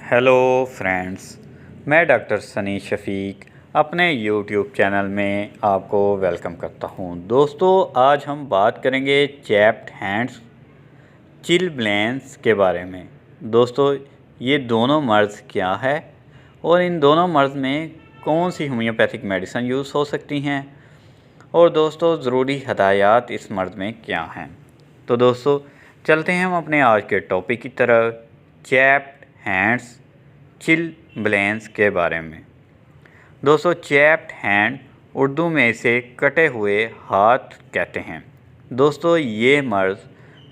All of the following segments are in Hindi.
हेलो फ्रेंड्स, मैं डॉक्टर सनी शफीक अपने यूट्यूब चैनल में आपको वेलकम करता हूं। दोस्तों, आज हम बात करेंगे चैप्ड हैंड्स चिलब्लेंस के बारे में। दोस्तों, ये दोनों मर्ज़ क्या है और इन दोनों मर्ज़ में कौन सी होम्योपैथिक मेडिसिन यूज़ हो सकती हैं, और दोस्तों ज़रूरी हदायत इस मर्ज़ में क्या हैं। तो दोस्तों, चलते हैं हम अपने आज के टॉपिक की तरफ, चैप्ड हैंड्स चिलब्लेंस के बारे में। दोस्तों, चैप्ड हैंड उर्दू में इसे कटे हुए हाथ कहते हैं। दोस्तों, ये मर्ज़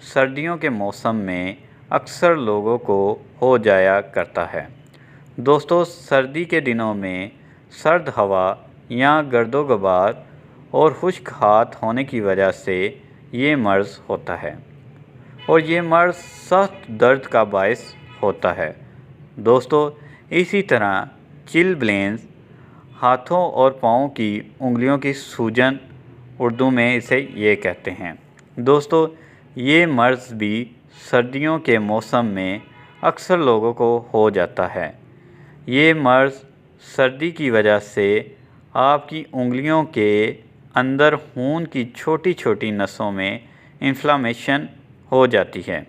सर्दियों के मौसम में अक्सर लोगों को हो जाया करता है। दोस्तों, सर्दी के दिनों में सर्द हवा या गर्दो-गुबार और खुश्क हाथ होने की वजह से ये मर्ज़ होता है और ये मर्ज़ सख्त दर्द का बायस होता है। दोस्तों, इसी तरह चिलब्लेंस हाथों और पाँव की उंगलियों की सूजन, उर्दू में इसे ये कहते हैं। दोस्तों, ये मर्ज़ भी सर्दियों के मौसम में अक्सर लोगों को हो जाता है। ये मर्ज़ सर्दी की वजह से आपकी उंगलियों के अंदर खून की छोटी छोटी नसों में इन्फ्लामेशन हो जाती है।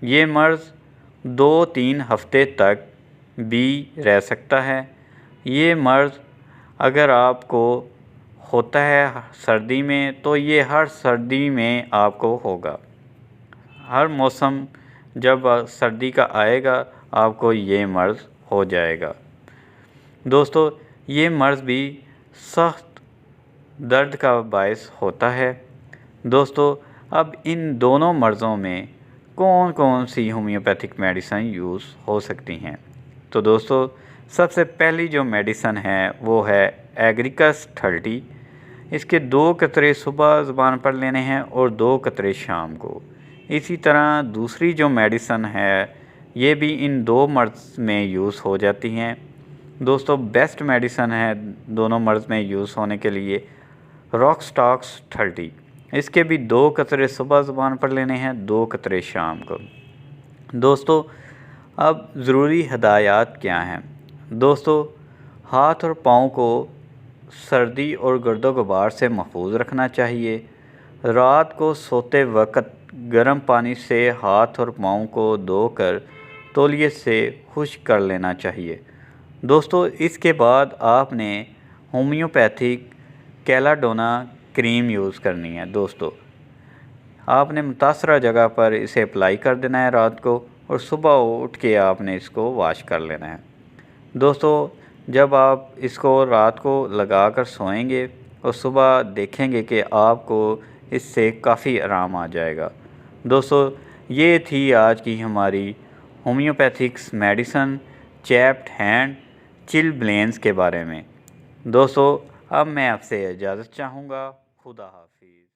ये मर्ज़ 2-3 हफ्ते तक भी रह सकता है। ये मर्ज़ अगर आपको होता है सर्दी में, तो ये हर सर्दी में आपको होगा। हर मौसम जब सर्दी का आएगा, आपको ये मर्ज़ हो जाएगा। दोस्तों, ये मर्ज़ भी सख्त दर्द का बायस होता है। दोस्तों, अब इन दोनों मर्ज़ों में कौन कौन सी होम्योपैथिक मेडिसिन यूज़ हो सकती हैं। तो दोस्तों, सबसे पहली जो मेडिसिन है वो है एग्रीकस 30। इसके 2 कतरे सुबह ज़ुबान पर लेने हैं और 2 कतरे शाम को। इसी तरह दूसरी जो मेडिसिन है, ये भी इन 2 मर्ज़ में यूज़ हो जाती हैं। दोस्तों, बेस्ट मेडिसिन है दोनों मर्ज़ में यूज़ होने के लिए रॉकस्टॉक्स 30। इसके भी 2 कतरे सुबह ज़ुबान पर लेने हैं, 2 कतरे शाम को। दोस्तों, अब ज़रूरी हदायत क्या हैं। दोस्तों, हाथ और पाँव को सर्दी और गर्दो-गुबार से महफूज रखना चाहिए। रात को सोते वक्त गर्म पानी से हाथ और पाँव को धोकर तौलिए से खुश्क कर लेना चाहिए। दोस्तों, इसके बाद आपने होम्योपैथिक कैलाडोना क्रीम यूज़ करनी है। दोस्तों, आपने मुतासरा जगह पर इसे अप्लाई कर देना है रात को, और सुबह उठ के आपने इसको वॉश कर लेना है। दोस्तों, जब आप इसको रात को लगा कर सोएंगे और सुबह देखेंगे कि आपको इससे काफ़ी आराम आ जाएगा। दोस्तों, ये थी आज की हमारी होम्योपैथिक्स मेडिसिन चैप्ड हैंड चिलब्लेंस के बारे में। दोस्तों, अब मैं आपसे इजाज़त चाहूँगा। खुदा हाफिज़।